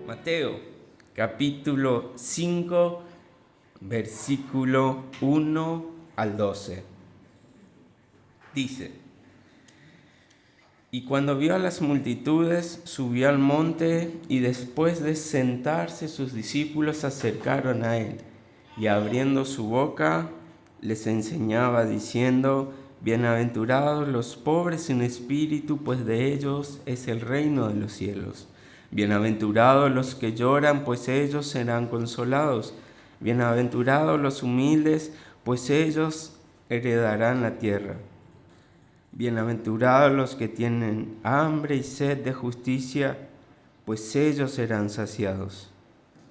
Mateo, capítulo 5, versículo 1 al 12. Dice: Y cuando vio a las multitudes, subió al monte, y después de sentarse sus discípulos se acercaron a él, y abriendo su boca les enseñaba diciendo: Bienaventurados los pobres en espíritu, pues de ellos es el reino de los cielos. Bienaventurados los que lloran, pues ellos serán consolados. Bienaventurados los humildes, pues ellos heredarán la tierra. Bienaventurados los que tienen hambre y sed de justicia, pues ellos serán saciados.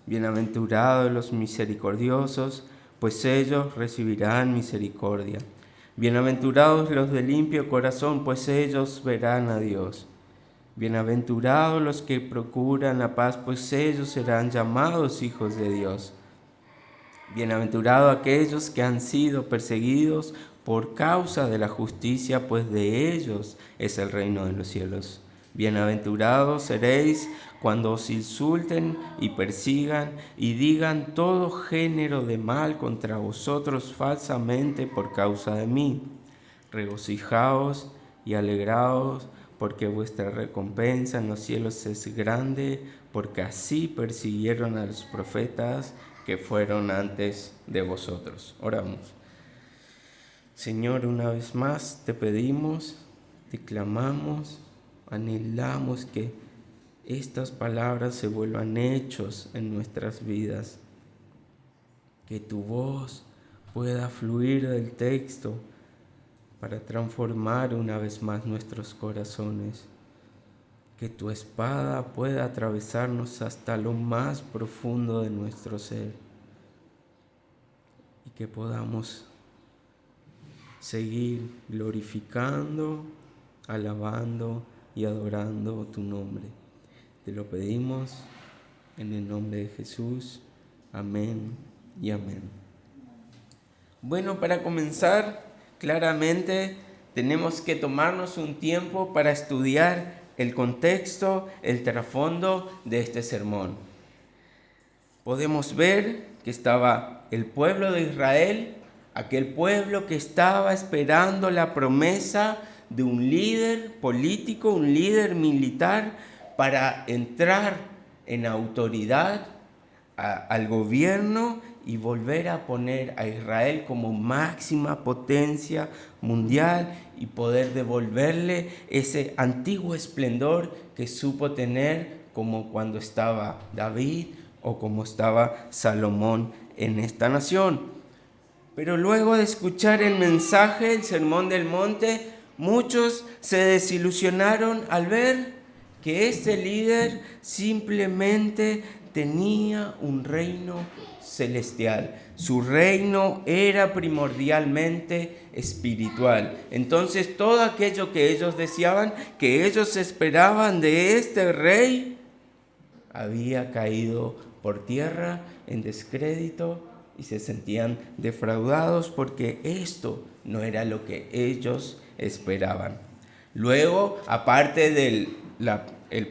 Bienaventurados los misericordiosos, pues ellos recibirán misericordia. Bienaventurados los de limpio corazón, pues ellos verán a Dios. Bienaventurados los que procuran la paz, pues ellos serán llamados hijos de Dios. Bienaventurados aquellos que han sido perseguidos por causa de la justicia, pues de ellos es el reino de los cielos. Bienaventurados seréis cuando os insulten y persigan y digan todo género de mal contra vosotros falsamente por causa de mí. Regocijaos y alegraos, porque vuestra recompensa en los cielos es grande, porque así persiguieron a los profetas que fueron antes de vosotros. Oramos. Señor, una vez más te pedimos, te clamamos, anhelamos que estas palabras se vuelvan hechos en nuestras vidas, que tu voz pueda fluir del texto para transformar una vez más nuestros corazones, que tu espada pueda atravesarnos hasta lo más profundo de nuestro ser y que podamos seguir glorificando, alabando y adorando tu nombre. Te lo pedimos en el nombre de Jesús. Amén y amén. Bueno, para comenzar, claramente tenemos que tomarnos un tiempo para estudiar el contexto, el trasfondo de este sermón. Podemos ver que estaba el pueblo de Israel, aquel pueblo que estaba esperando la promesa de un líder político, un líder militar, para entrar en autoridad al gobierno y volver a poner a Israel como máxima potencia mundial y poder devolverle ese antiguo esplendor que supo tener, como cuando estaba David o como estaba Salomón en esta nación. Pero luego de escuchar el mensaje, el Sermón del Monte, muchos se desilusionaron al ver que este líder simplemente tenía un reino celestial. Su reino era primordialmente espiritual. Entonces todo aquello que ellos deseaban, que ellos esperaban de este rey, había caído por tierra en descrédito y se sentían defraudados porque esto no era lo que ellos esperaban. Luego, aparte del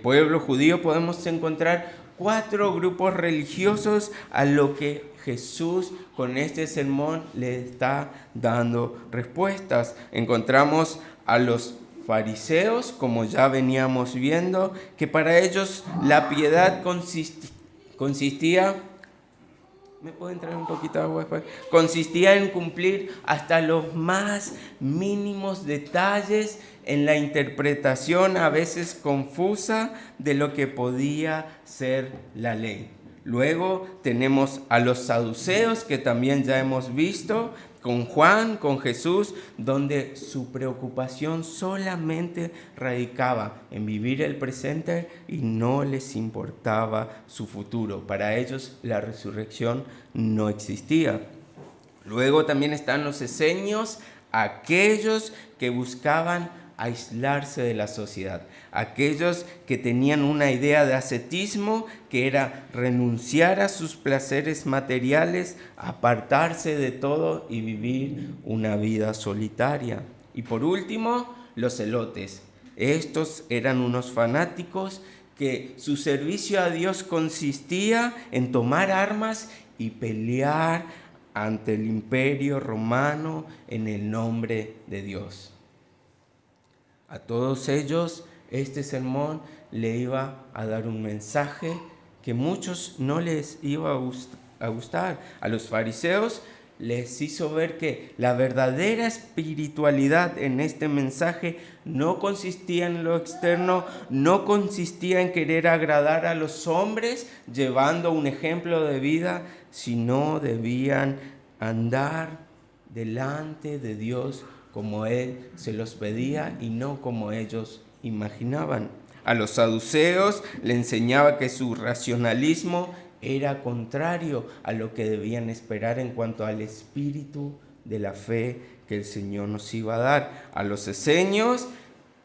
pueblo judío, podemos encontrar 4 grupos religiosos a lo que Jesús con este sermón le está dando respuestas. Encontramos a los fariseos, como ya veníamos viendo, que para ellos la piedad consistía... ¿Me pueden traer un poquito de agua después? Consistía en cumplir hasta los más mínimos detalles en la interpretación a veces confusa de lo que podía ser la ley. Luego tenemos a los saduceos, que también ya hemos visto, con Juan, con Jesús, donde su preocupación solamente radicaba en vivir el presente y no les importaba su futuro. Para ellos la resurrección no existía. Luego también están los esenios, aquellos que buscaban aislarse de la sociedad, aquellos que tenían una idea de ascetismo, que era renunciar a sus placeres materiales, apartarse de todo y vivir una vida solitaria. Y por último, los celotes. Estos eran unos fanáticos que su servicio a Dios consistía en tomar armas y pelear ante el imperio romano en el nombre de Dios. A todos ellos este sermón le iba a dar un mensaje que muchos no les iba a gustar. A los fariseos les hizo ver que la verdadera espiritualidad en este mensaje no consistía en lo externo, no consistía en querer agradar a los hombres llevando un ejemplo de vida, sino debían andar delante de Dios como Él se los pedía y no como ellos imaginaban. A los saduceos le enseñaba que su racionalismo era contrario a lo que debían esperar en cuanto al espíritu de la fe que el Señor nos iba a dar. A los esenios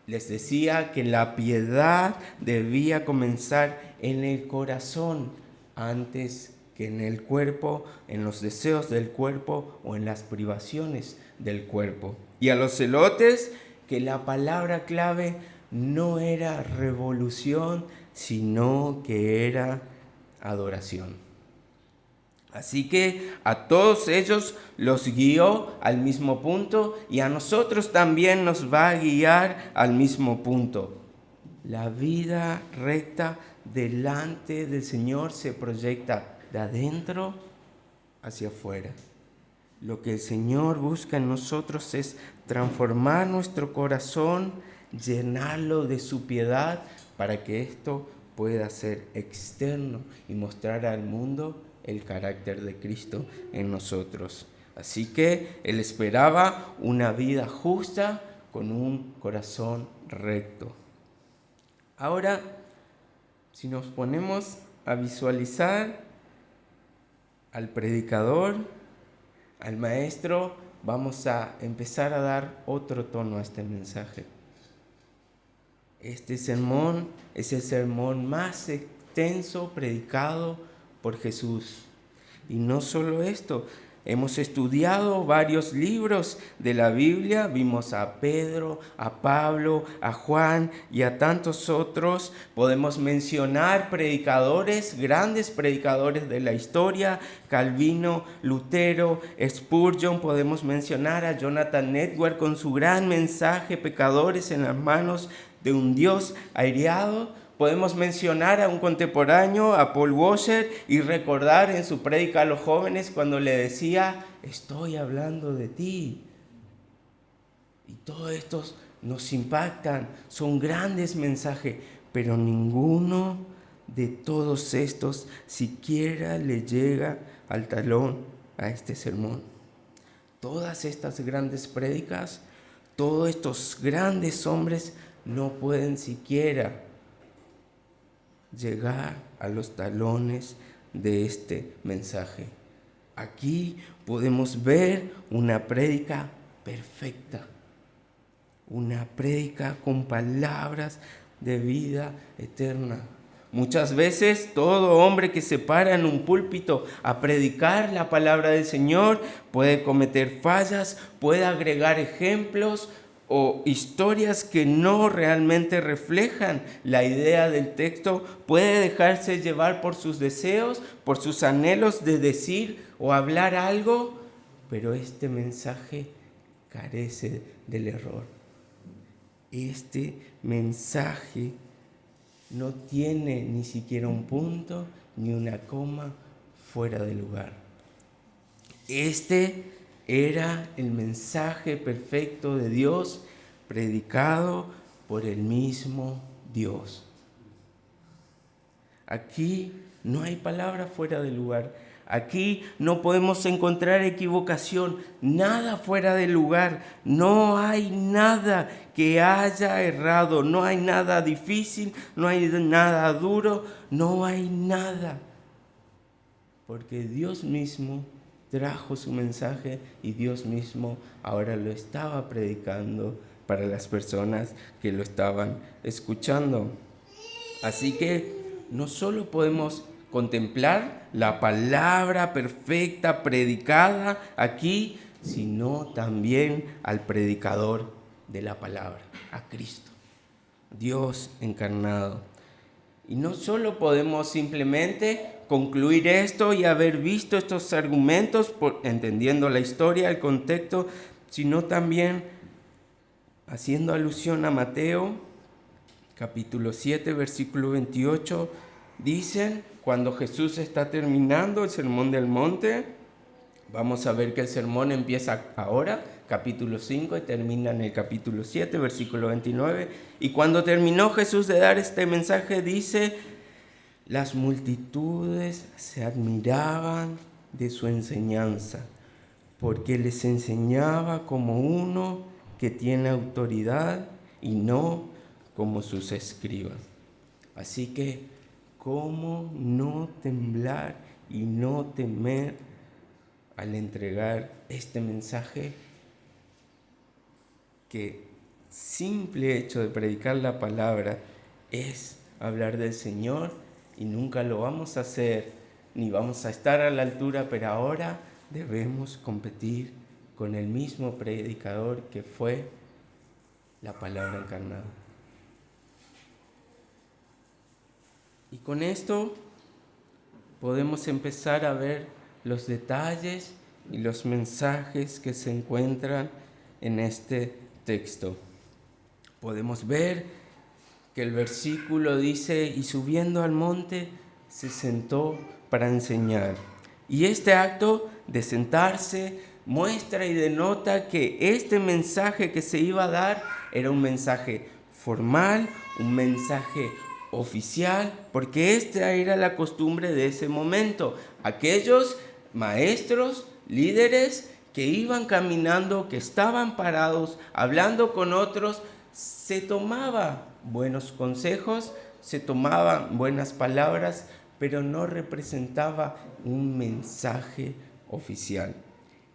les decía que la piedad debía comenzar en el corazón antes que en el cuerpo, en los deseos del cuerpo o en las privaciones del cuerpo. Y a los celotes que la palabra clave no era revolución, sino que era adoración. Así que a todos ellos los guió al mismo punto y a nosotros también nos va a guiar al mismo punto. La vida recta delante del Señor se proyecta de adentro hacia afuera. Lo que el Señor busca en nosotros es transformar nuestro corazón, llenarlo de su piedad para que esto pueda ser externo y mostrar al mundo el carácter de Cristo en nosotros. Así que Él esperaba una vida justa con un corazón recto. Ahora, si nos ponemos a visualizar al predicador, al maestro, vamos a empezar a dar otro tono a este mensaje. Este sermón es el sermón más extenso predicado por Jesús. Y no solo esto, hemos estudiado varios libros de la Biblia, vimos a Pedro, a Pablo, a Juan y a tantos otros. Podemos mencionar predicadores, grandes predicadores de la historia, Calvino, Lutero, Spurgeon. Podemos mencionar a Jonathan Edwards con su gran mensaje, Pecadores en las manos de un Dios airado. Podemos mencionar a un contemporáneo, a Paul Washer, y recordar en su prédica a los jóvenes cuando le decía, estoy hablando de ti. Y todos estos nos impactan, son grandes mensajes, pero ninguno de todos estos siquiera le llega al talón a este sermón. Todas estas grandes prédicas, todos estos grandes hombres no pueden siquiera llegar a los talones de este mensaje. Aquí podemos ver una prédica perfecta, una prédica con palabras de vida eterna. Muchas veces todo hombre que se para en un púlpito a predicar la palabra del Señor puede cometer fallas, puede agregar ejemplos o historias que no realmente reflejan la idea del texto, puede dejarse llevar por sus deseos, por sus anhelos de decir o hablar algo, pero este mensaje carece del error. Este mensaje no tiene ni siquiera un punto ni una coma fuera de lugar. Este era el mensaje perfecto de Dios predicado por el mismo Dios. Aquí no hay palabra fuera de lugar. Aquí no podemos encontrar equivocación, nada fuera de lugar. No hay nada que haya errado, no hay nada difícil, no hay nada duro, no hay nada. Porque Dios mismo trajo su mensaje y Dios mismo ahora lo estaba predicando para las personas que lo estaban escuchando. Así que no solo podemos contemplar la palabra perfecta predicada aquí, sino también al predicador de la palabra, a Cristo, Dios encarnado. Y no solo podemos simplemente concluir esto y haber visto estos argumentos, entendiendo la historia, el contexto, sino también haciendo alusión a Mateo, capítulo 7, versículo 28, dicen, cuando Jesús está terminando el Sermón del Monte, vamos a ver que el sermón empieza ahora, capítulo 5, y termina en el capítulo 7, versículo 29. Y cuando terminó Jesús de dar este mensaje, dice, las multitudes se admiraban de su enseñanza, porque les enseñaba como uno que tiene autoridad y no como sus escribas. Así que, ¿cómo no temblar y no temer al entregar este mensaje? Que simple hecho de predicar la palabra es hablar del Señor y nunca lo vamos a hacer ni vamos a estar a la altura, pero ahora debemos competir con el mismo predicador que fue la palabra encarnada. Y con esto podemos empezar a ver los detalles y los mensajes que se encuentran en este texto. Podemos ver que el versículo dice, y subiendo al monte se sentó para enseñar. Y este acto de sentarse muestra y denota que este mensaje que se iba a dar era un mensaje formal, un mensaje oficial, porque esta era la costumbre de ese momento. Aquellos maestros, líderes que iban caminando, que estaban parados, hablando con otros, se tomaba buenos consejos, se tomaban buenas palabras, pero no representaba un mensaje oficial.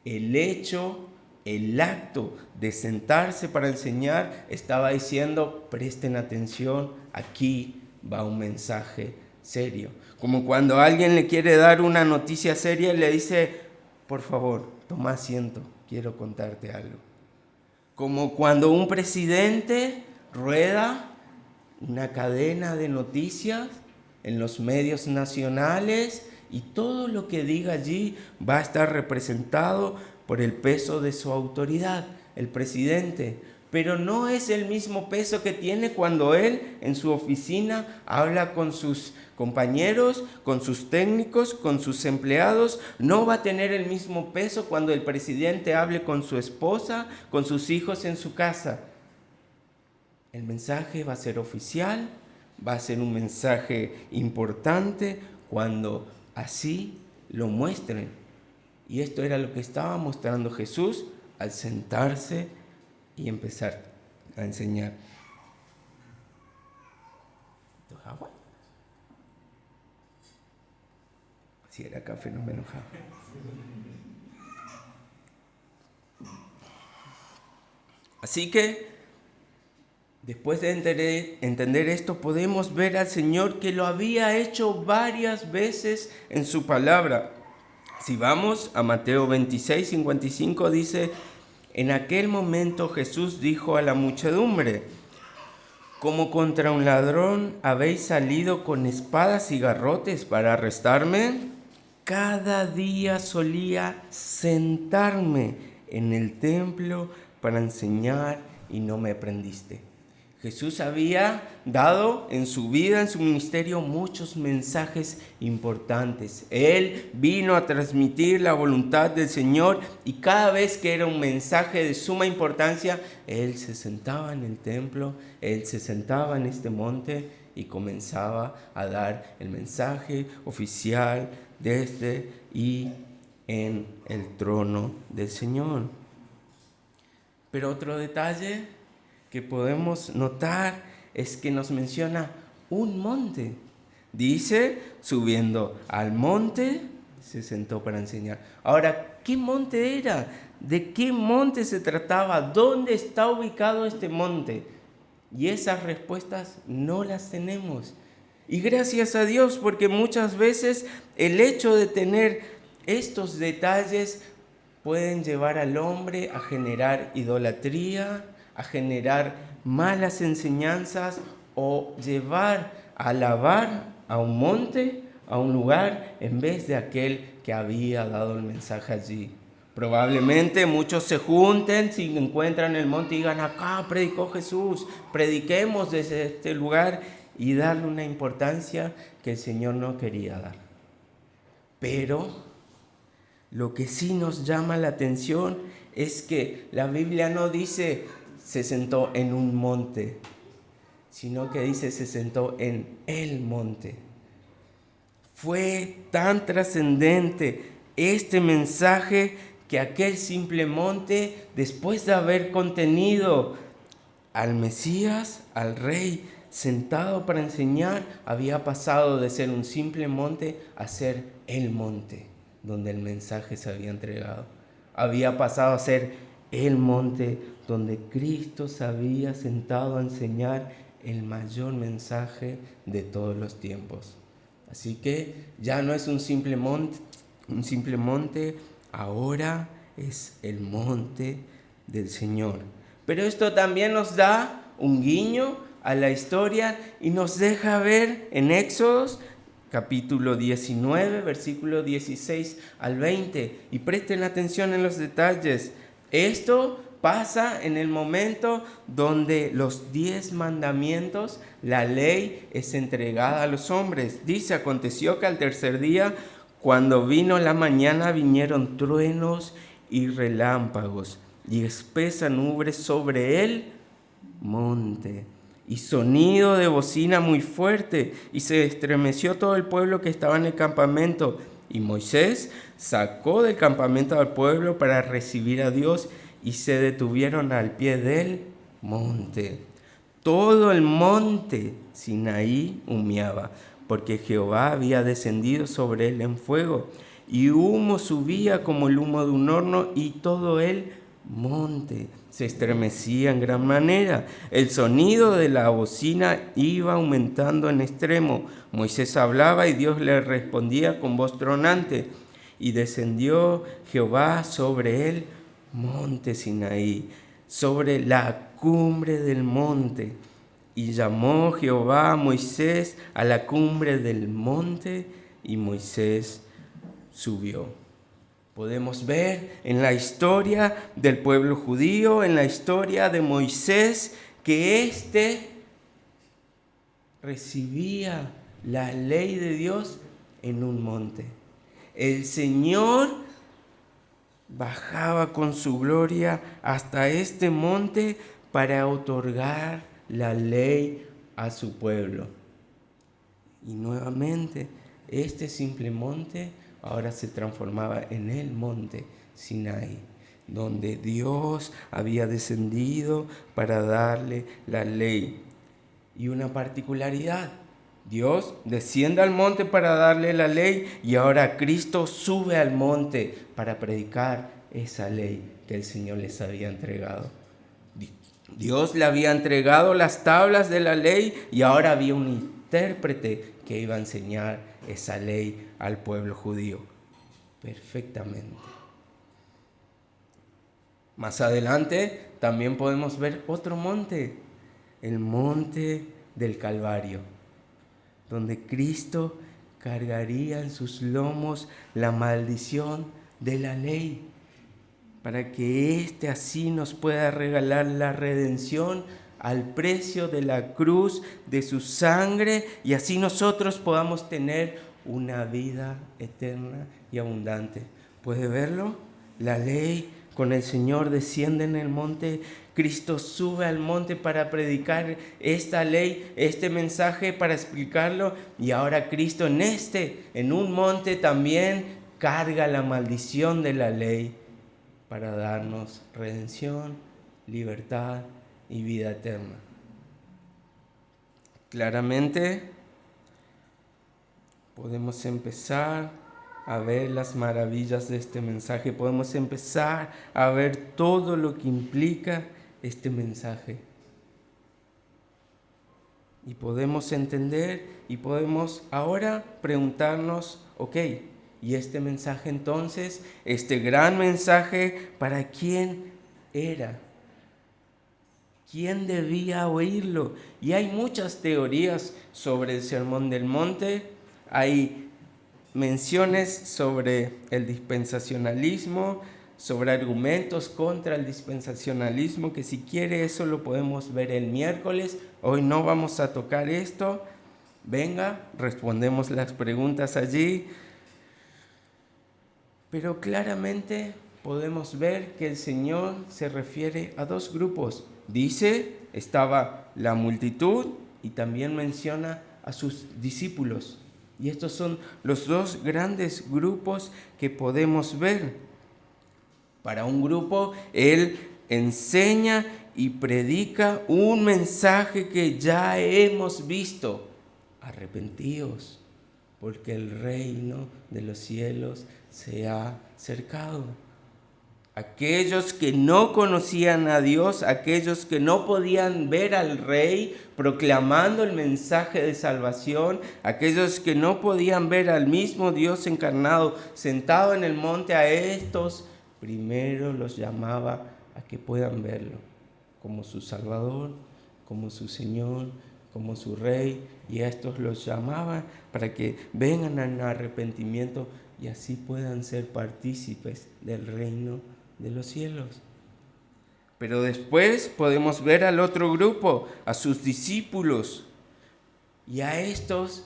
El acto de sentarse para enseñar estaba diciendo, presten atención, aquí va un mensaje serio. Como cuando alguien le quiere dar una noticia seria y le dice, por favor, toma asiento, quiero contarte algo. Como cuando un presidente rueda una cadena de noticias en los medios nacionales y todo lo que diga allí va a estar representado por el peso de su autoridad, el presidente. Pero no es el mismo peso que tiene cuando él en su oficina habla con sus compañeros, con sus técnicos, con sus empleados. No va a tener el mismo peso cuando el presidente hable con su esposa, con sus hijos en su casa. El mensaje va a ser oficial, va a ser un mensaje importante cuando así lo muestren. Y esto era lo que estaba mostrando Jesús al sentarse y empezar a enseñar. ¿Esto es agua? Si era café no me enojaba. Así que, después de entender esto, podemos ver al Señor que lo había hecho varias veces en su palabra. Si vamos a Mateo 26, 55, dice, en aquel momento Jesús dijo a la muchedumbre, como contra un ladrón habéis salido con espadas y garrotes para arrestarme. Cada día solía sentarme en el templo para enseñar y no me prendiste. Jesús había dado en su vida, en su ministerio, muchos mensajes importantes. Él vino a transmitir la voluntad del Señor y cada vez que era un mensaje de suma importancia, Él se sentaba en el templo, Él se sentaba en este monte y comenzaba a dar el mensaje oficial desde y en el trono del Señor. Pero otro detalle que podemos notar es que nos menciona un monte. Dice, subiendo al monte, se sentó para enseñar. Ahora, ¿qué monte era? ¿De qué monte se trataba? ¿Dónde está ubicado este monte? Y esas respuestas no las tenemos. Y gracias a Dios, porque muchas veces el hecho de tener estos detalles pueden llevar al hombre a generar idolatría, a generar malas enseñanzas o llevar a alabar a un monte, a un lugar, en vez de aquel que había dado el mensaje allí. Probablemente muchos se junten si encuentran el monte y digan, acá predicó Jesús, prediquemos desde este lugar, y darle una importancia que el Señor no quería dar. Pero lo que sí nos llama la atención es que la Biblia no dice se sentó en un monte, sino que dice se sentó en el monte. Fue tan trascendente este mensaje que aquel simple monte, después de haber contenido al Mesías, al Rey, sentado para enseñar, había pasado de ser un simple monte a ser el monte donde el mensaje se había entregado. Había pasado a ser el monte donde Cristo se había sentado a enseñar el mayor mensaje de todos los tiempos. Así que ya no es un simple monte, ahora es el monte del Señor. Pero esto también nos da un guiño a la historia y nos deja ver en Éxodos capítulo 19, versículo 16 al 20. Y presten atención en los detalles. Esto pasa en el momento donde los 10 mandamientos, la ley, es entregada a los hombres. Dice, aconteció que al tercer día, cuando vino la mañana, vinieron truenos y relámpagos y espesa nube sobre el monte, y sonido de bocina muy fuerte, y se estremeció todo el pueblo que estaba en el campamento. Y Moisés sacó del campamento al pueblo para recibir a Dios, y se detuvieron al pie del monte. Todo el monte Sinaí humeaba, porque Jehová había descendido sobre él en fuego, y humo subía como el humo de un horno, y todo el monte se estremecía en gran manera. El sonido de la bocina iba aumentando en extremo. Moisés hablaba y Dios le respondía con voz tronante. Y descendió Jehová sobre el monte Sinaí, sobre la cumbre del monte. Y llamó Jehová a Moisés a la cumbre del monte, y Moisés subió. Podemos ver en la historia del pueblo judío, en la historia de Moisés, que éste recibía la ley de Dios en un monte. El Señor bajaba con su gloria hasta este monte para otorgar la ley a su pueblo. Y nuevamente, este simple monte ahora se transformaba en el monte Sinaí, donde Dios había descendido para darle la ley. Y una particularidad, Dios desciende al monte para darle la ley, y ahora Cristo sube al monte para predicar esa ley que el Señor les había entregado. Dios le había entregado las tablas de la ley, y ahora había un intérprete que iba a enseñar esa ley al pueblo judío perfectamente. Más adelante también podemos ver otro monte, el monte del Calvario, donde Cristo cargaría en sus lomos la maldición de la ley, para que éste así nos pueda regalar la redención al precio de la cruz de su sangre, y así nosotros podamos tener una vida eterna y abundante. ¿Puede verlo? La ley con el Señor desciende en el monte. Cristo sube al monte para predicar esta ley, este mensaje, para explicarlo, y ahora Cristo en un monte también carga la maldición de la ley para darnos redención, libertad y vida eterna. Claramente podemos empezar a ver las maravillas de este mensaje, podemos empezar a ver todo lo que implica este mensaje. Y podemos entender y podemos ahora preguntarnos, ok, ¿y este mensaje entonces, este gran mensaje, para quién era? ¿Quién debía oírlo? Y hay muchas teorías sobre el Sermón del Monte. Hay menciones sobre el dispensacionalismo, sobre argumentos contra el dispensacionalismo, que si quiere eso lo podemos ver el miércoles. Hoy no vamos a tocar esto. Venga, respondemos las preguntas allí. Pero claramente podemos ver que el Señor se refiere a dos grupos. Dice, estaba la multitud y también menciona a sus discípulos. Y estos son los dos grandes grupos que podemos ver. Para un grupo, Él enseña y predica un mensaje que ya hemos visto. Arrepentíos, porque el reino de los cielos se ha acercado. Aquellos que no conocían a Dios, aquellos que no podían ver al Rey proclamando el mensaje de salvación, aquellos que no podían ver al mismo Dios encarnado sentado en el monte, a estos primero los llamaba a que puedan verlo como su Salvador, como su Señor, como su Rey, y a estos los llamaba para que vengan al arrepentimiento y así puedan ser partícipes del reino de los cielos. Pero después podemos ver al otro grupo, a sus discípulos, y a estos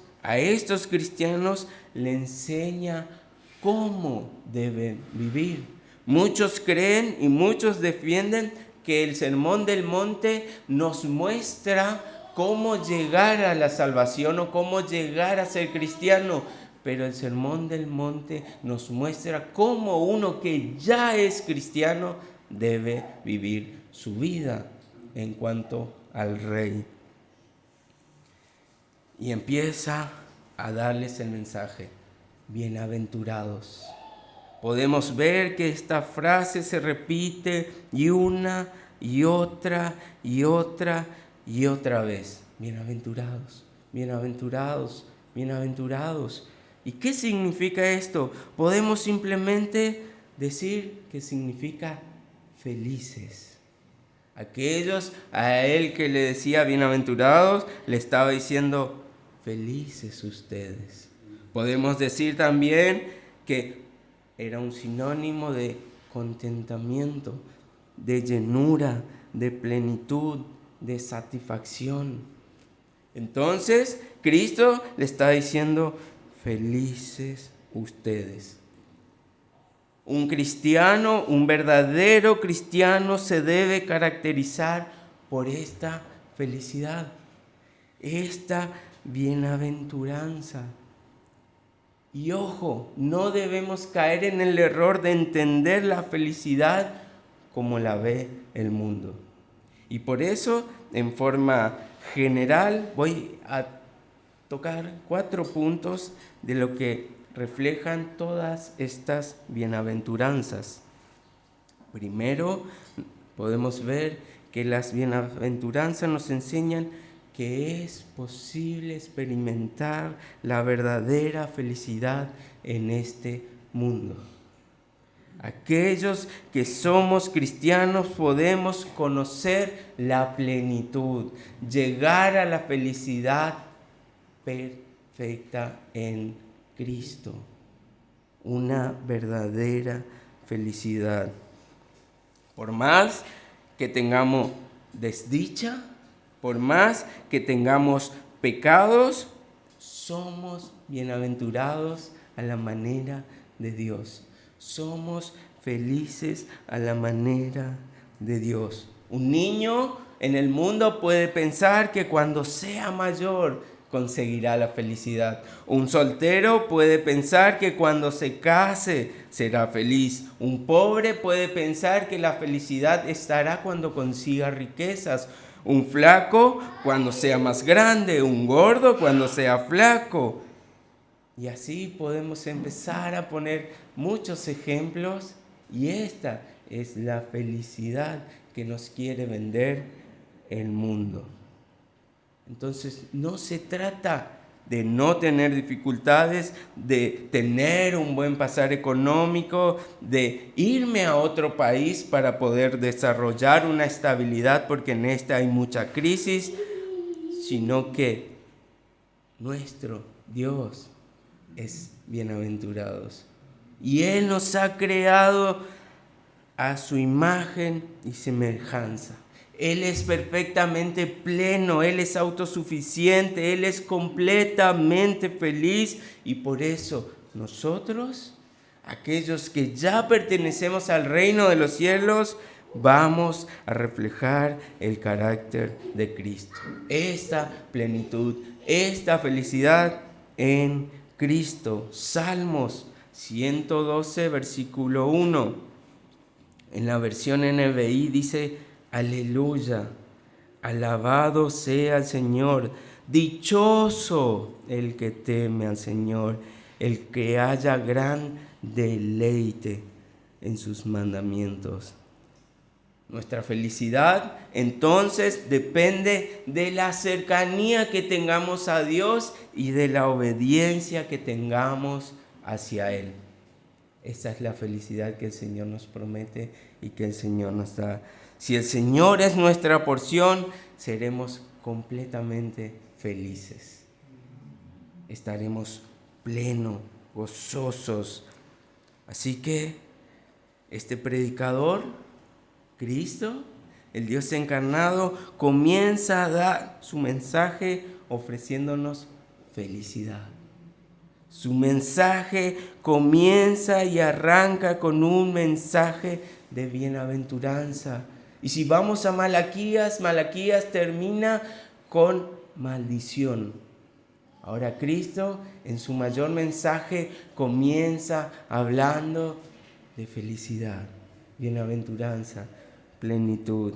cristianos le enseña cómo deben vivir. Muchos creen y muchos defienden que el Sermón del Monte nos muestra cómo llegar a la salvación o cómo llegar a ser cristiano. Pero el Sermón del Monte nos muestra cómo uno que ya es cristiano debe vivir su vida en cuanto al Rey. Y empieza a darles el mensaje: bienaventurados. Podemos ver que esta frase se repite y una y otra y otra y otra vez. Bienaventurados, bienaventurados, bienaventurados. ¿Y qué significa esto? Podemos simplemente decir que significa felices. Aquellos a él que le decía bienaventurados, le estaba diciendo felices ustedes. Podemos decir también que era un sinónimo de contentamiento, de llenura, de plenitud, de satisfacción. Entonces, Cristo le está diciendo felices ustedes. Un cristiano, un verdadero cristiano se debe caracterizar por esta felicidad, esta bienaventuranza. Y ojo, no debemos caer en el error de entender la felicidad como la ve el mundo. Y por eso, en forma general, voy a tocar 4 puntos de lo que reflejan todas estas bienaventuranzas. Primero, podemos ver que las bienaventuranzas nos enseñan que es posible experimentar la verdadera felicidad en este mundo. Aquellos que somos cristianos podemos conocer la plenitud, llegar a la felicidad perfecta en Cristo, una verdadera felicidad. Por más que tengamos desdicha, por más que tengamos pecados, somos bienaventurados a la manera de Dios. Somos felices a la manera de Dios. Un niño en el mundo puede pensar que cuando sea mayor conseguirá la felicidad. Un soltero puede pensar que cuando se case será feliz. Un pobre puede pensar que la felicidad estará cuando consiga riquezas. Un flaco cuando sea más grande, un gordo cuando sea flaco. Y así podemos empezar a poner muchos ejemplos, y esta es la felicidad que nos quiere vender el mundo. Entonces no se trata de no tener dificultades, de tener un buen pasar económico, de irme a otro país para poder desarrollar una estabilidad, porque en esta hay mucha crisis, sino que nuestro Dios es bienaventurados. Y Él nos ha creado a su imagen y semejanza. Él es perfectamente pleno, Él es autosuficiente, Él es completamente feliz, y por eso nosotros, aquellos que ya pertenecemos al reino de los cielos, vamos a reflejar el carácter de Cristo. Esta plenitud, esta felicidad en Cristo. Salmos 112, versículo 1. En la versión NBI dice: aleluya, alabado sea el Señor, dichoso el que teme al Señor, el que haya gran deleite en sus mandamientos. Nuestra felicidad entonces depende de la cercanía que tengamos a Dios y de la obediencia que tengamos hacia Él. Esa es la felicidad que el Señor nos promete y que el Señor nos da. Si el Señor es nuestra porción, seremos completamente felices. Estaremos plenos, gozosos. Así que este predicador, Cristo, el Dios encarnado, comienza a dar su mensaje ofreciéndonos felicidad. Su mensaje comienza y arranca con un mensaje de bienaventuranza. Y si vamos a Malaquías termina con maldición. Ahora Cristo, en su mayor mensaje, comienza hablando de felicidad, bienaventuranza, plenitud.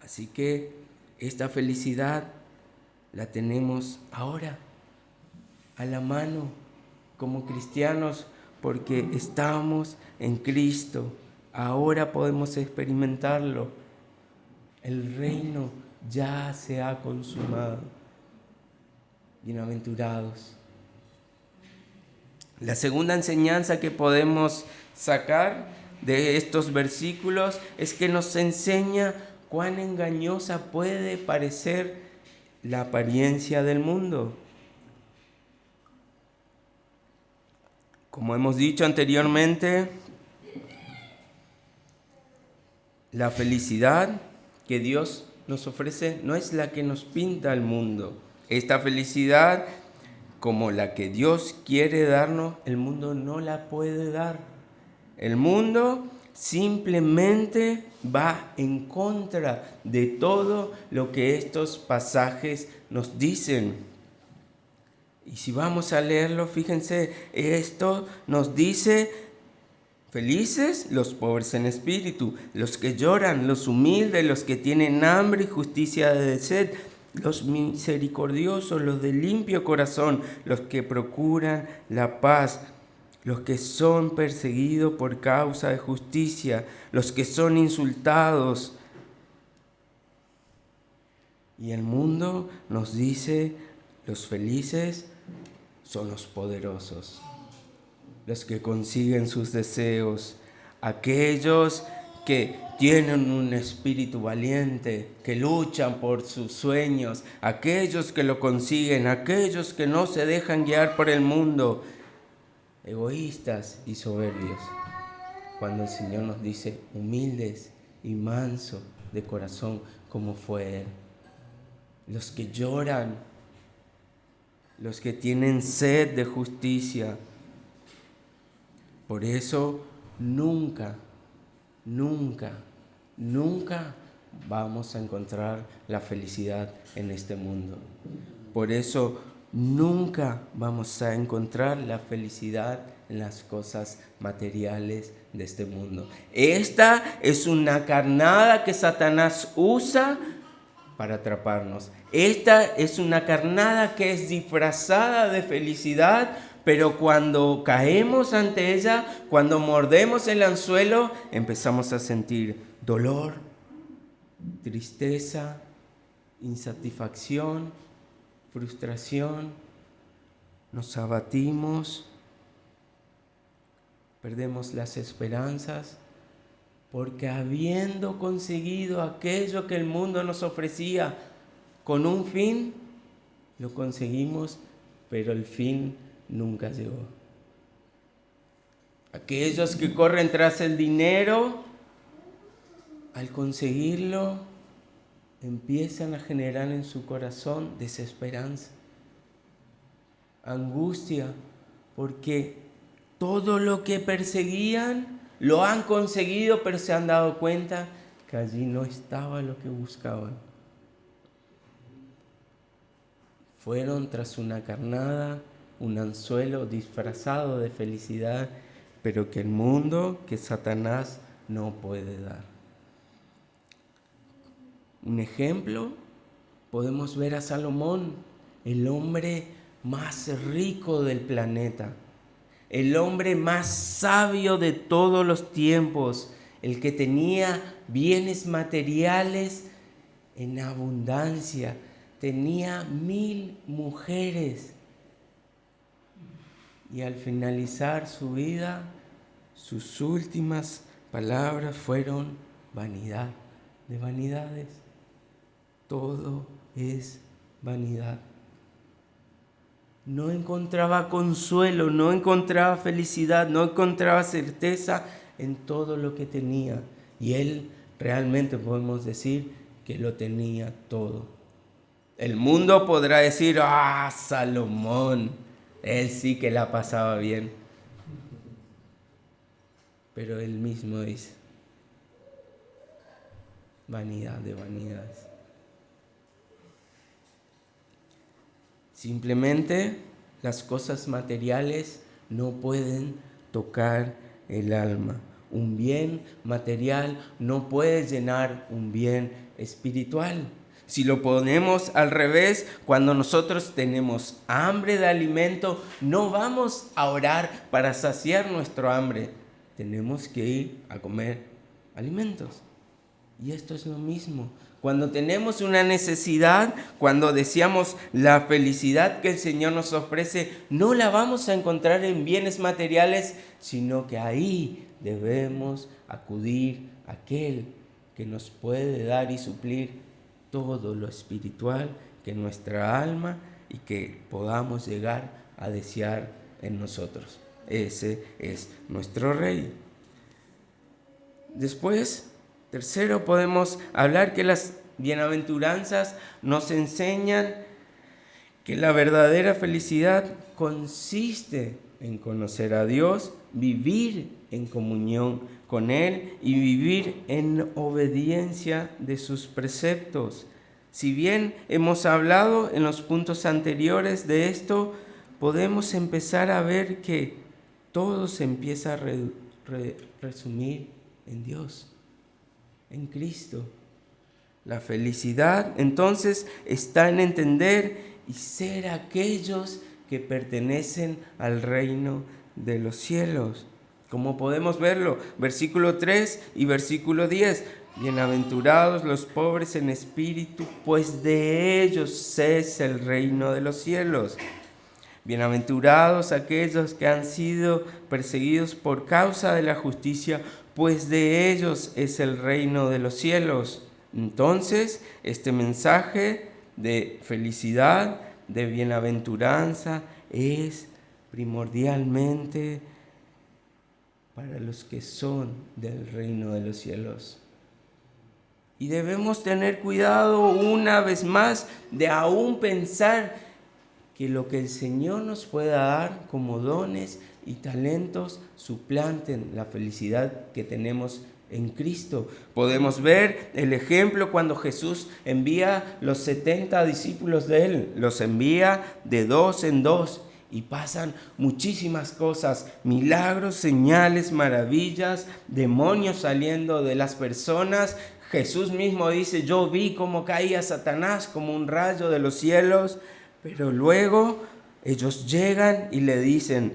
Así que esta felicidad la tenemos ahora a la mano como cristianos, porque estamos en Cristo. Ahora podemos experimentarlo. El reino ya se ha consumado. Bienaventurados. La segunda enseñanza que podemos sacar de estos versículos es que nos enseña cuán engañosa puede parecer la apariencia del mundo. Como hemos dicho anteriormente, la felicidad que Dios nos ofrece no es la que nos pinta el mundo. Esta felicidad, como la que Dios quiere darnos, el mundo no la puede dar. El mundo simplemente va en contra de todo lo que estos pasajes nos dicen. Y si vamos a leerlo, fíjense, esto nos dice: felices los pobres en espíritu, los que lloran, los humildes, los que tienen hambre y justicia de sed, los misericordiosos, los de limpio corazón, los que procuran la paz, los que son perseguidos por causa de justicia, los que son insultados. Y el mundo nos dice: los felices son los poderosos, los que consiguen sus deseos, aquellos que tienen un espíritu valiente, que luchan por sus sueños, aquellos que lo consiguen, aquellos que no se dejan guiar por el mundo, egoístas y soberbios. Cuando el Señor nos dice: humildes y mansos de corazón, como fue Él. Los que lloran, los que tienen sed de justicia. Por eso nunca vamos a encontrar la felicidad en este mundo. Por eso nunca vamos a encontrar la felicidad en las cosas materiales de este mundo. Esta es una carnada que Satanás usa para atraparnos. Esta es una carnada que es disfrazada de felicidad, pero cuando caemos ante ella, cuando mordemos el anzuelo, empezamos a sentir dolor, tristeza, insatisfacción, frustración, nos abatimos, perdemos las esperanzas, porque habiendo conseguido aquello que el mundo nos ofrecía con un fin, lo conseguimos, pero el fin nunca llegó. Aquellos que corren tras el dinero, al conseguirlo, empiezan a generar en su corazón desesperanza, angustia, porque todo lo que perseguían lo han conseguido, pero se han dado cuenta que allí no estaba lo que buscaban. Fueron tras una carnada, un anzuelo disfrazado de felicidad, pero que el mundo, que Satanás no puede dar. Un ejemplo, podemos ver a Salomón, el hombre más rico del planeta, el hombre más sabio de todos los tiempos, el que tenía bienes materiales en abundancia, tenía 1000 mujeres. Y al finalizar su vida, sus últimas palabras fueron vanidad de vanidades. Todo es vanidad. No encontraba consuelo, no encontraba felicidad, no encontraba certeza en todo lo que tenía. Y él realmente podemos decir que lo tenía todo. El mundo podrá decir, Salomón, él sí que la pasaba bien. Pero él mismo dice, vanidad de vanidades. Simplemente las cosas materiales no pueden tocar el alma. Un bien material no puede llenar un bien espiritual. Si lo ponemos al revés, cuando nosotros tenemos hambre de alimento, no vamos a orar para saciar nuestro hambre. Tenemos que ir a comer alimentos. Y esto es lo mismo. Cuando tenemos una necesidad, cuando deseamos la felicidad que el Señor nos ofrece, no la vamos a encontrar en bienes materiales, sino que ahí debemos acudir a aquel que nos puede dar y suplir todo lo espiritual que nuestra alma y que podamos llegar a desear en nosotros. Ese es nuestro Rey. Después, tercero, podemos hablar que las bienaventuranzas nos enseñan que la verdadera felicidad consiste en conocer a Dios, vivir en comunión con Él y vivir en obediencia de sus preceptos. Si bien hemos hablado en los puntos anteriores de esto, podemos empezar a ver que todo se empieza a resumir en Dios, en Cristo. La felicidad entonces está en entender y ser aquellos que pertenecen al reino de los cielos. Como podemos verlo, versículo 3 y versículo 10. Bienaventurados los pobres en espíritu, pues de ellos es el reino de los cielos. Bienaventurados aquellos que han sido perseguidos por causa de la justicia, pues de ellos es el reino de los cielos. Entonces, este mensaje de felicidad, de bienaventuranza, es primordialmente para los que son del reino de los cielos. Y debemos tener cuidado una vez más de aún pensar que lo que el Señor nos pueda dar como dones y talentos suplanten la felicidad que tenemos en Cristo. Podemos ver el ejemplo cuando Jesús envía los 70 discípulos de Él, los envía de 2 en 2 y pasan muchísimas cosas, milagros, señales, maravillas, demonios saliendo de las personas. Jesús mismo dice, yo vi cómo caía Satanás como un rayo de los cielos, pero luego ellos llegan y le dicen,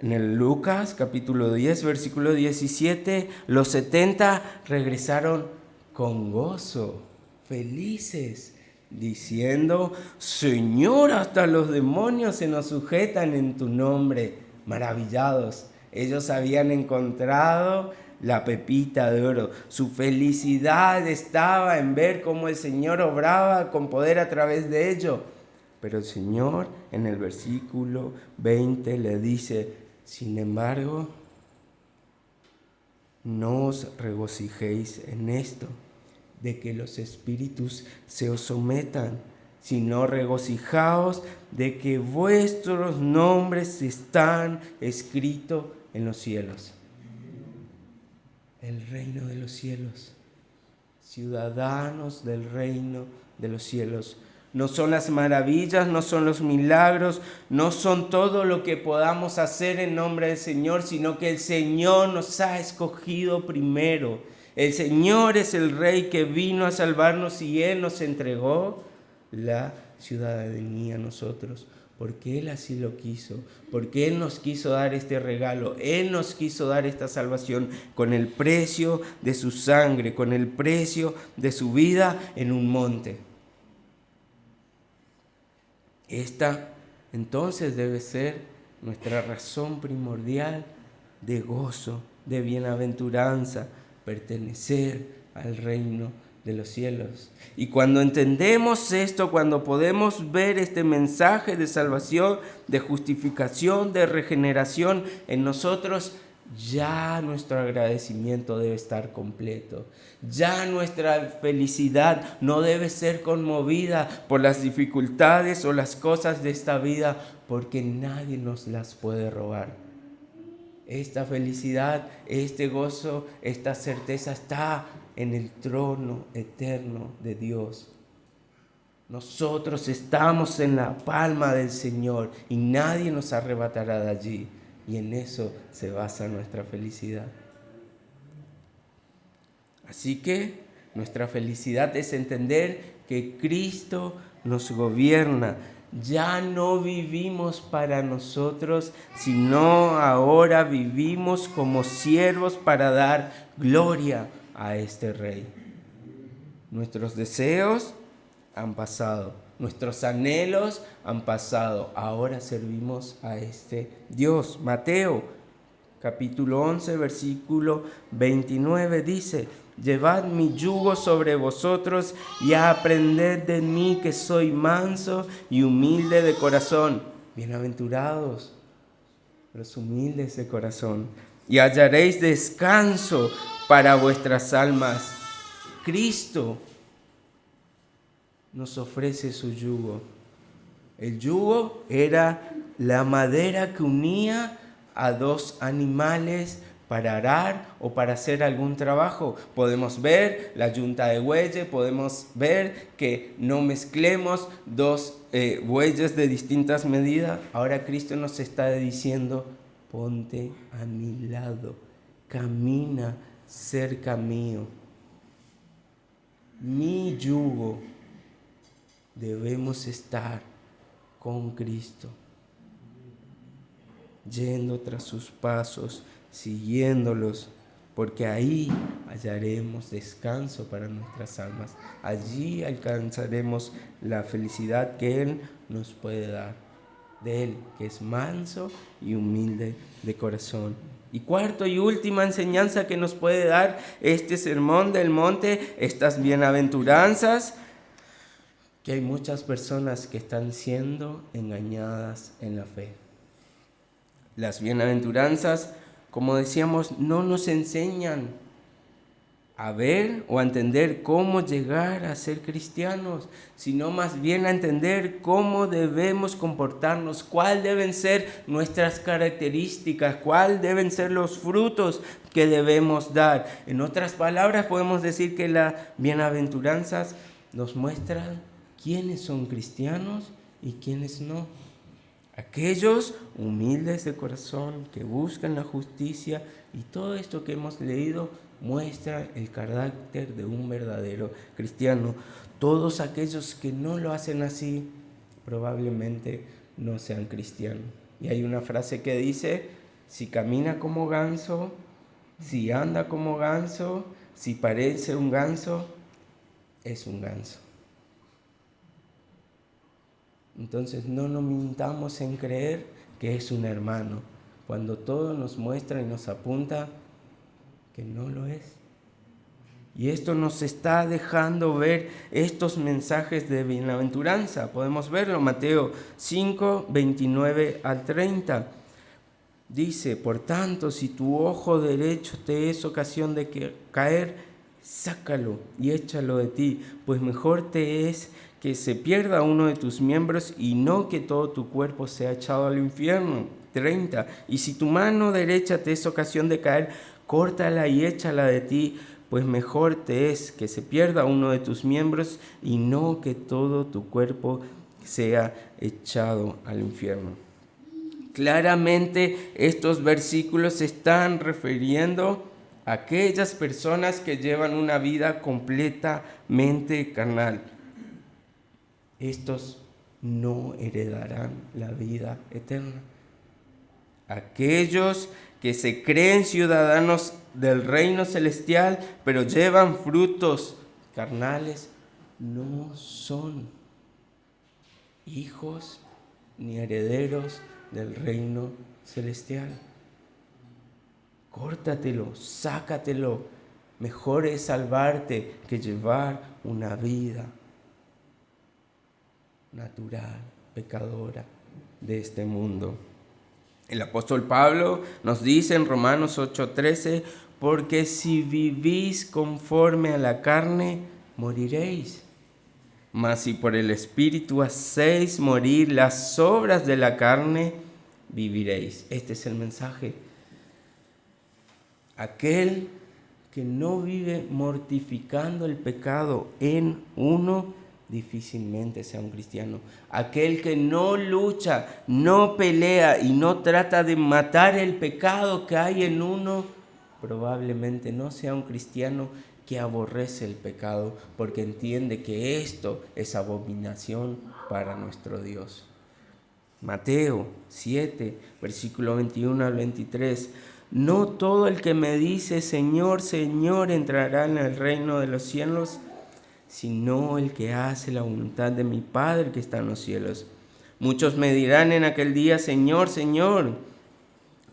en el Lucas capítulo 10, versículo 17, los 70 regresaron con gozo, felices, diciendo: Señor, hasta los demonios se nos sujetan en tu nombre. Maravillados, ellos habían encontrado la pepita de oro. Su felicidad estaba en ver cómo el Señor obraba con poder a través de ello. Pero el Señor en el versículo 20 le dice: sin embargo, no os regocijéis en esto, de que los espíritus se os sometan, sino regocijaos de que vuestros nombres están escritos en los cielos. El reino de los cielos, ciudadanos del reino de los cielos. No son las maravillas, no son los milagros, no son todo lo que podamos hacer en nombre del Señor, sino que el Señor nos ha escogido primero. El Señor es el Rey que vino a salvarnos y Él nos entregó la ciudadanía a nosotros, porque Él así lo quiso, porque Él nos quiso dar este regalo, Él nos quiso dar esta salvación con el precio de su sangre, con el precio de su vida en un monte. Esta entonces debe ser nuestra razón primordial de gozo, de bienaventuranza, pertenecer al reino de los cielos. Y cuando entendemos esto, cuando podemos ver este mensaje de salvación, de justificación, de regeneración en nosotros, ya nuestro agradecimiento debe estar completo. Ya nuestra felicidad no debe ser conmovida por las dificultades o las cosas de esta vida, porque nadie nos las puede robar. Esta felicidad, este gozo, esta certeza está en el trono eterno de Dios. Nosotros estamos en la palma del Señor y nadie nos arrebatará de allí. Y en eso se basa nuestra felicidad. Así que nuestra felicidad es entender que Cristo nos gobierna. Ya no vivimos para nosotros, sino ahora vivimos como siervos para dar gloria a este Rey. Nuestros deseos han pasado, nuestros anhelos han pasado, ahora servimos a este Dios. Mateo capítulo 11, versículo 29 dice: llevad mi yugo sobre vosotros y aprended de mí, que soy manso y humilde de corazón. Bienaventurados los humildes de corazón, y hallaréis descanso para vuestras almas. Cristo nos ofrece su yugo. El yugo era la madera que unía a dos animales para arar o para hacer algún trabajo. Podemos ver la yunta de bueyes, podemos ver que no mezclemos dos bueyes de distintas medidas. Ahora Cristo nos está diciendo: ponte a mi lado, camina cerca mío. Mi yugo. Debemos estar con Cristo, yendo tras sus pasos, siguiéndolos, porque ahí hallaremos descanso para nuestras almas. Allí alcanzaremos la felicidad que Él nos puede dar, de Él que es manso y humilde de corazón. Y cuarto y última enseñanza que nos puede dar este sermón del monte, estas bienaventuranzas, que hay muchas personas que están siendo engañadas en la fe. Las bienaventuranzas, como decíamos, no nos enseñan a ver o a entender cómo llegar a ser cristianos, sino más bien a entender cómo debemos comportarnos, cuáles deben ser nuestras características, cuáles deben ser los frutos que debemos dar. En otras palabras, podemos decir que las bienaventuranzas nos muestran quiénes son cristianos y quiénes no. Aquellos humildes de corazón que buscan la justicia, y todo esto que hemos leído muestra el carácter de un verdadero cristiano. Todos aquellos que no lo hacen así probablemente no sean cristianos. Y hay una frase que dice: si camina como ganso, si anda como ganso, si parece un ganso, es un ganso. Entonces no nos mintamos en creer que es un hermano, cuando todo nos muestra y nos apunta que no lo es. Y esto nos está dejando ver estos mensajes de bienaventuranza. Podemos verlo, Mateo 5, 29 al 30. Dice, por tanto, si tu ojo derecho te es ocasión de caer, sácalo y échalo de ti, pues mejor te es que se pierda uno de tus miembros y no que todo tu cuerpo sea echado al infierno. 30. Y si tu mano derecha te es ocasión de caer, córtala y échala de ti, pues mejor te es que se pierda uno de tus miembros y no que todo tu cuerpo sea echado al infierno. Claramente estos versículos se están refiriendo a aquellas personas que llevan una vida completamente carnal. Estos no heredarán la vida eterna. Aquellos que se creen ciudadanos del reino celestial, pero llevan frutos carnales, no son hijos ni herederos del reino celestial. Córtatelo, sácatelo. Mejor es salvarte que llevar una vida natural, pecadora de este mundo. El apóstol Pablo nos dice en Romanos 8:13, porque si vivís conforme a la carne, moriréis. Mas si por el Espíritu hacéis morir las obras de la carne, viviréis. Este es el mensaje. Aquel que no vive mortificando el pecado en uno, difícilmente sea un cristiano. Aquel que no lucha, no pelea y no trata de matar el pecado que hay en uno, probablemente no sea un cristiano que aborrece el pecado porque entiende que esto es abominación para nuestro Dios. Mateo 7, versículo 21 al 23. No todo el que me dice Señor, Señor entrará en el reino de los cielos, sino el que hace la voluntad de mi Padre que está en los cielos. Muchos me dirán en aquel día, Señor, Señor,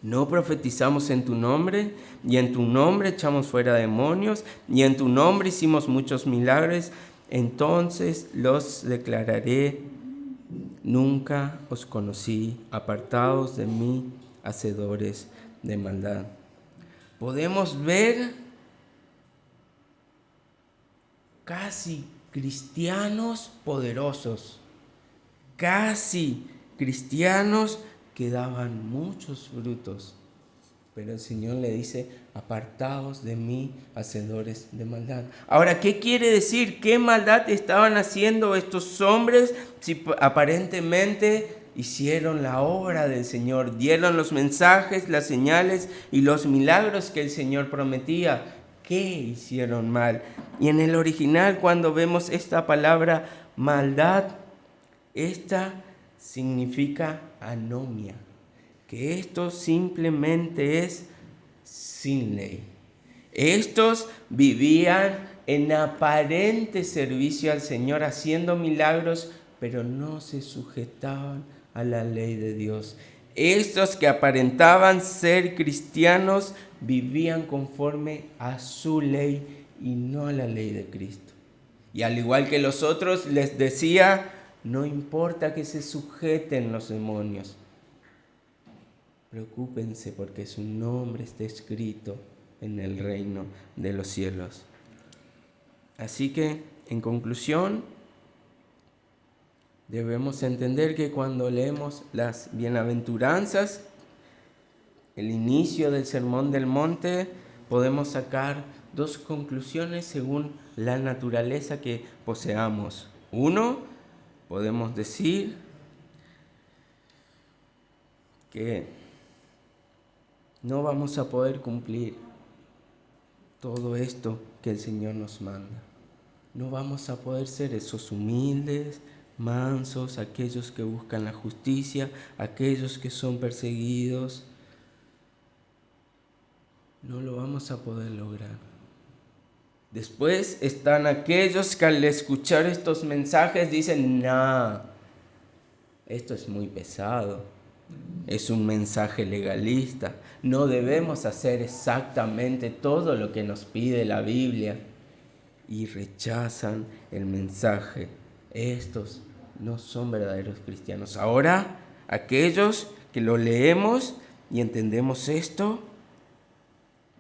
¿no profetizamos en tu nombre? Y en tu nombre echamos fuera demonios, y en tu nombre hicimos muchos milagros. Entonces los declararé, nunca os conocí, apartados de mí, hacedores de maldad. Podemos ver casi cristianos poderosos, casi cristianos que daban muchos frutos, pero el Señor le dice, apartaos de mí, hacedores de maldad. Ahora, ¿qué quiere decir? ¿Qué maldad estaban haciendo estos hombres si aparentemente hicieron la obra del Señor, dieron los mensajes, las señales y los milagros que el Señor prometía? ¿Qué hicieron mal? Y en el original, cuando vemos esta palabra maldad, esta significa anomia, que esto simplemente es sin ley. Estos vivían en aparente servicio al Señor, haciendo milagros, pero no se sujetaban a la ley de Dios. Estos que aparentaban ser cristianos vivían conforme a su ley y no a la ley de Cristo. Y al igual que los otros, les decía, no importa que se sujeten los demonios. Preocúpense porque su nombre está escrito en el reino de los cielos. Así que, en conclusión, debemos entender que cuando leemos las bienaventuranzas, el inicio del Sermón del Monte, podemos sacar dos conclusiones según la naturaleza que poseamos. Uno, podemos decir que no vamos a poder cumplir todo esto que el Señor nos manda. No vamos a poder ser esos humildes, mansos, aquellos que buscan la justicia, aquellos que son perseguidos. No lo vamos a poder lograr. Después están aquellos que al escuchar estos mensajes dicen, no, esto es muy pesado, es un mensaje legalista, no debemos hacer exactamente todo lo que nos pide la Biblia, y rechazan el mensaje. Estos no son verdaderos cristianos. Ahora, aquellos que lo leemos y entendemos esto,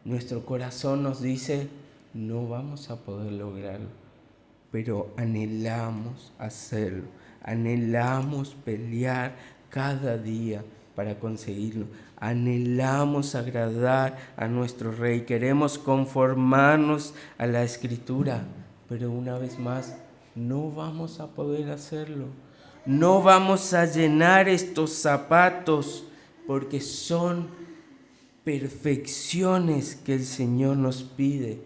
nuestro corazón nos dice, no vamos a poder lograrlo, pero anhelamos hacerlo, anhelamos pelear cada día para conseguirlo, anhelamos agradar a nuestro Rey, queremos conformarnos a la Escritura, pero una vez más, no vamos a poder hacerlo, no vamos a llenar estos zapatos porque son perfecciones que el Señor nos pide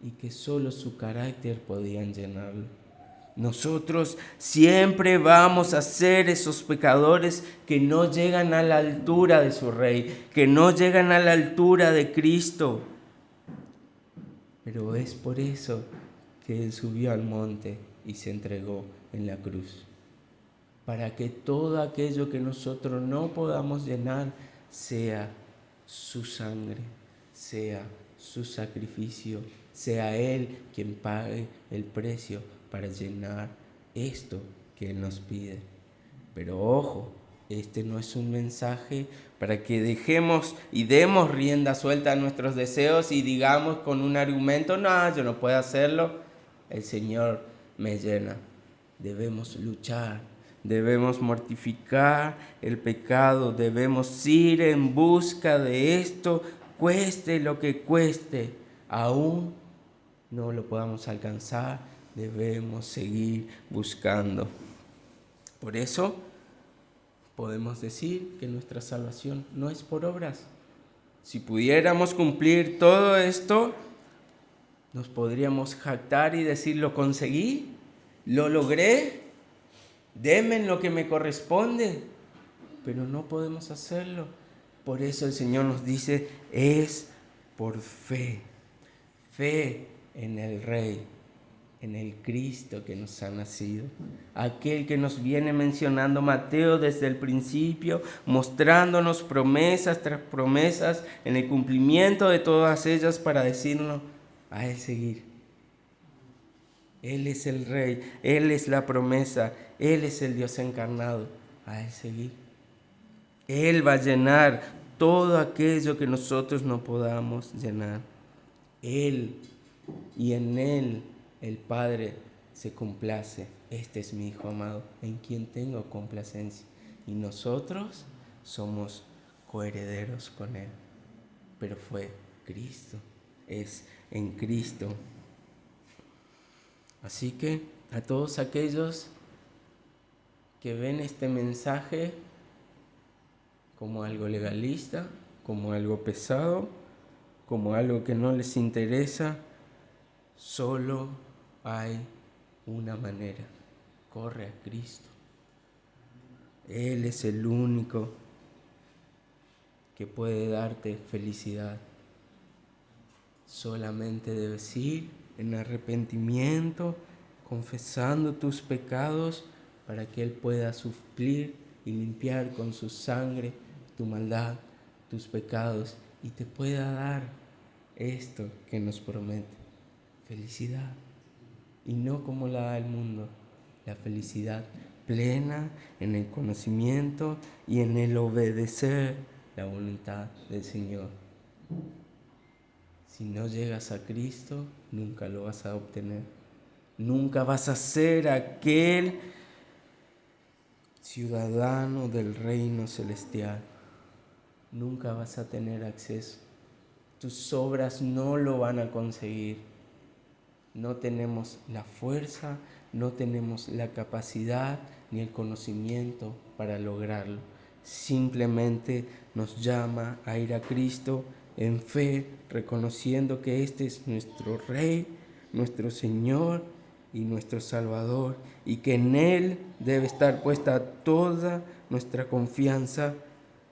y que solo su carácter podían llenarlo. Nosotros siempre vamos a ser esos pecadores que no llegan a la altura de su Rey, que no llegan a la altura de Cristo. Pero es por eso que Él subió al monte y se entregó en la cruz, para que todo aquello que nosotros no podamos llenar sea su sangre, sea su sacrificio, sea Él quien pague el precio para llenar esto que Él nos pide. Pero ojo, este no es un mensaje para que dejemos y demos rienda suelta a nuestros deseos y digamos con un argumento, no, yo no puedo hacerlo, el Señor me llena. Debemos luchar, debemos mortificar el pecado, debemos ir en busca de esto, cueste lo que cueste, aún no lo podamos alcanzar, debemos seguir buscando. Por eso podemos decir que nuestra salvación no es por obras. Si pudiéramos cumplir todo esto, nos podríamos jactar y decir, lo conseguí, lo logré, denme lo que me corresponde, pero no podemos hacerlo. Por eso el Señor nos dice, es por fe, fe en el Rey, en el Cristo que nos ha nacido, aquel que nos viene mencionando Mateo desde el principio, mostrándonos promesas tras promesas en el cumplimiento de todas ellas para decirnos a Él seguir. Él es el Rey, Él es la promesa, Él es el Dios encarnado, a Él seguir. Él va a llenar todo aquello que nosotros no podamos llenar. Él y en Él el Padre se complace. Este es mi Hijo amado, en quien tengo complacencia. Y nosotros somos coherederos con Él. Pero fue Cristo, es en Cristo. Así que a todos aquellos que ven este mensaje como algo legalista, como algo pesado, como algo que no les interesa, solo hay una manera: corre a Cristo. Él es el único que puede darte felicidad. Solamente debes ir en arrepentimiento, confesando tus pecados, para que Él pueda suplir y limpiar con su sangre tu maldad, tus pecados, y te pueda dar esto que nos promete: felicidad. Y no como la da el mundo, la felicidad plena en el conocimiento y en el obedecer la voluntad del Señor. Si no llegas a Cristo, nunca lo vas a obtener. Nunca vas a ser aquel ciudadano del reino celestial. Nunca vas a tener acceso. Tus obras no lo van a conseguir. No tenemos la fuerza, no tenemos la capacidad ni el conocimiento para lograrlo. Simplemente nos llama a ir a Cristo en fe, reconociendo que este es nuestro Rey, nuestro Señor y nuestro Salvador, y que en Él debe estar puesta toda nuestra confianza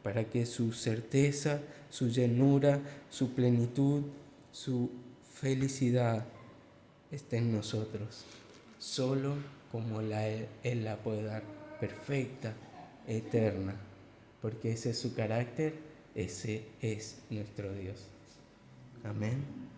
para que su certeza, su llenura, su plenitud, su felicidad esté en nosotros, solo como Él la puede dar, perfecta, eterna, porque ese es su carácter, ese es nuestro Dios. Amén.